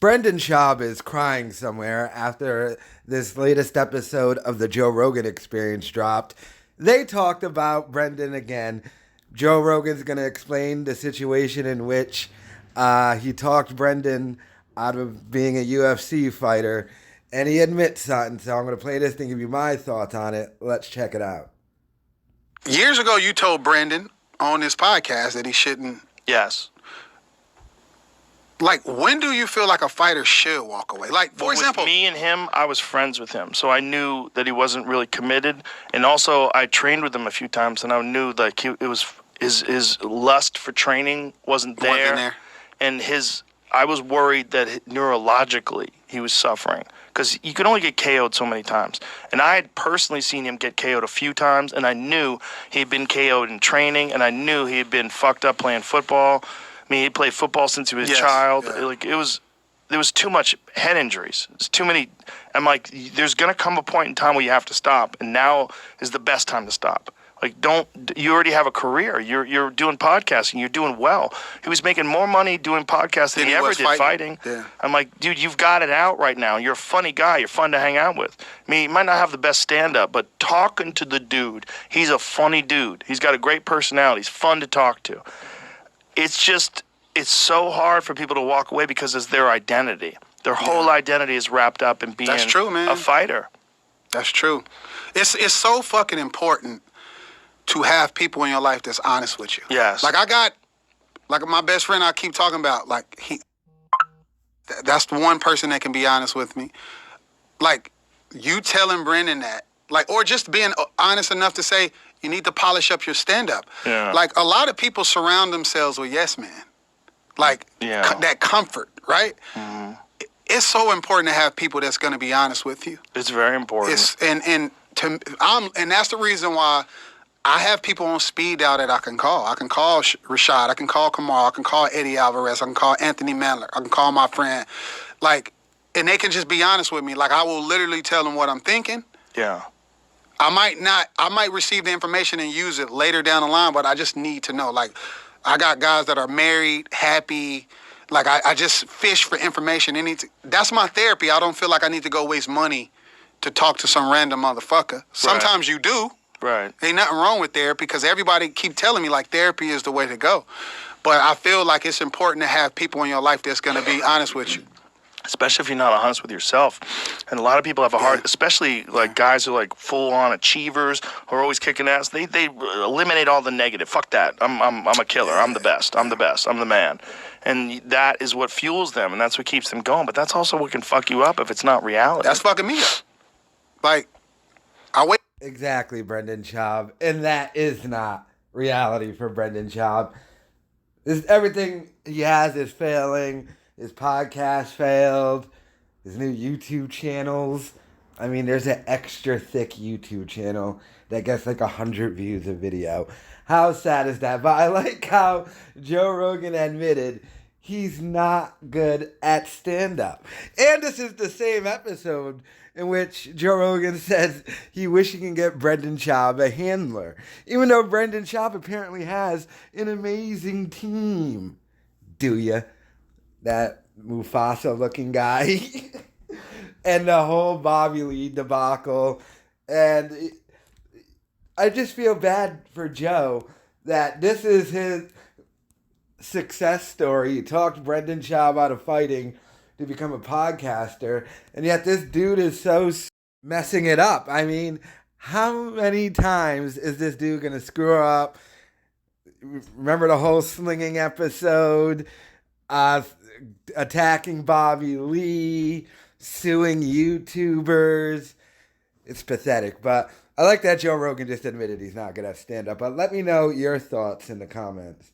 Brendan Schaub is crying somewhere after this latest episode of the Joe Rogan Experience dropped. They talked about Brendan again. Joe Rogan's going to explain the situation in which he talked Brendan out of being a UFC fighter, and he admits something. So I'm going to play this and give you my thoughts on it. Let's check it out. Years ago, you told Brendan on this podcast that he shouldn't. Yes. Like, when do you feel like a fighter should walk away? Like, for example, with me and him, I was friends with him, so I knew that he wasn't really committed. And also, I trained with him a few times, and I knew like it was his lust for training wasn't there. And I was worried that neurologically he was suffering because you could only get KO'd so many times. And I had personally seen him get KO'd a few times, and I knew he'd been KO'd in training, and I knew he had been fucked up playing football. I mean, he played football since he was a child. Yeah. Like there was too much head injuries. There's too many. I'm like, there's gonna come a point in time where you have to stop, and now is the best time to stop. Like, you already have a career. You're doing podcasting. You're doing well. He was making more money doing podcasting than he ever did fighting. Yeah. I'm like, dude, you've got it out right now. You're a funny guy. You're fun to hang out with. I mean, he might not have the best stand-up, but talking to the dude, he's a funny dude. He's got a great personality. He's fun to talk to. It's so hard for people to walk away because it's their identity. Their whole identity is wrapped up in being a fighter. That's true. It's so fucking important to have people in your life that's honest with you. Yes. Like my best friend I keep talking about, like that's the one person that can be honest with me. Like, you telling Brendan that, like, or just being honest enough to say, you need to polish up your stand-up. Yeah. Like, a lot of people surround themselves with yes men. Like, that comfort, right? Mm-hmm. It's so important to have people that's going to be honest with you. It's very important. And that's the reason why I have people on speed dial that I can call. I can call Rashad. I can call Kamal. I can call Eddie Alvarez. I can call Anthony Mandler. I can call my friend. Like, and they can just be honest with me. Like, I will literally tell them what I'm thinking. Yeah. I might receive the information and use it later down the line, but I just need to know. Like, I got guys that are married, happy. Like, I just fish for information. That's my therapy. I don't feel like I need to go waste money to talk to some random motherfucker. Sometimes you do. Right. Ain't nothing wrong with therapy because everybody keep telling me, like, therapy is the way to go. But I feel like it's important to have people in your life that's going to be honest with you. Especially if you're not honest with yourself. And a lot of people have a hard, especially like guys who are like full-on achievers who are always kicking ass. They eliminate all the negative. Fuck that. I'm a killer. I'm the best. I'm the best. I'm the man. And that is what fuels them, and that's what keeps them going. But that's also what can fuck you up if it's not reality. That's fucking me up. Like, I wait. Exactly, Brendan Schaub. And that is not reality for Brendan Schaub. Everything he has is failing. His podcast failed. His new YouTube channels. I mean, there's an extra thick YouTube channel that gets like 100 views a video. How sad is that? But I like how Joe Rogan admitted he's not good at stand-up. And this is the same episode in which Joe Rogan says he wishes he can get Brendan Schaub a handler. Even though Brendan Schaub apparently has an amazing team. Do ya? That Mufasa-looking guy. And the whole Bobby Lee debacle. And I just feel bad for Joe that this is his success story. He talked Brendan Schaub out of fighting to become a podcaster, and yet this dude is so messing it up. I mean, how many times is this dude going to screw up? Remember the whole slinging episode? Attacking Bobby Lee, suing YouTubers. It's pathetic, but I like that Joe Rogan just admitted he's not good at stand-up. But let me know your thoughts in the comments.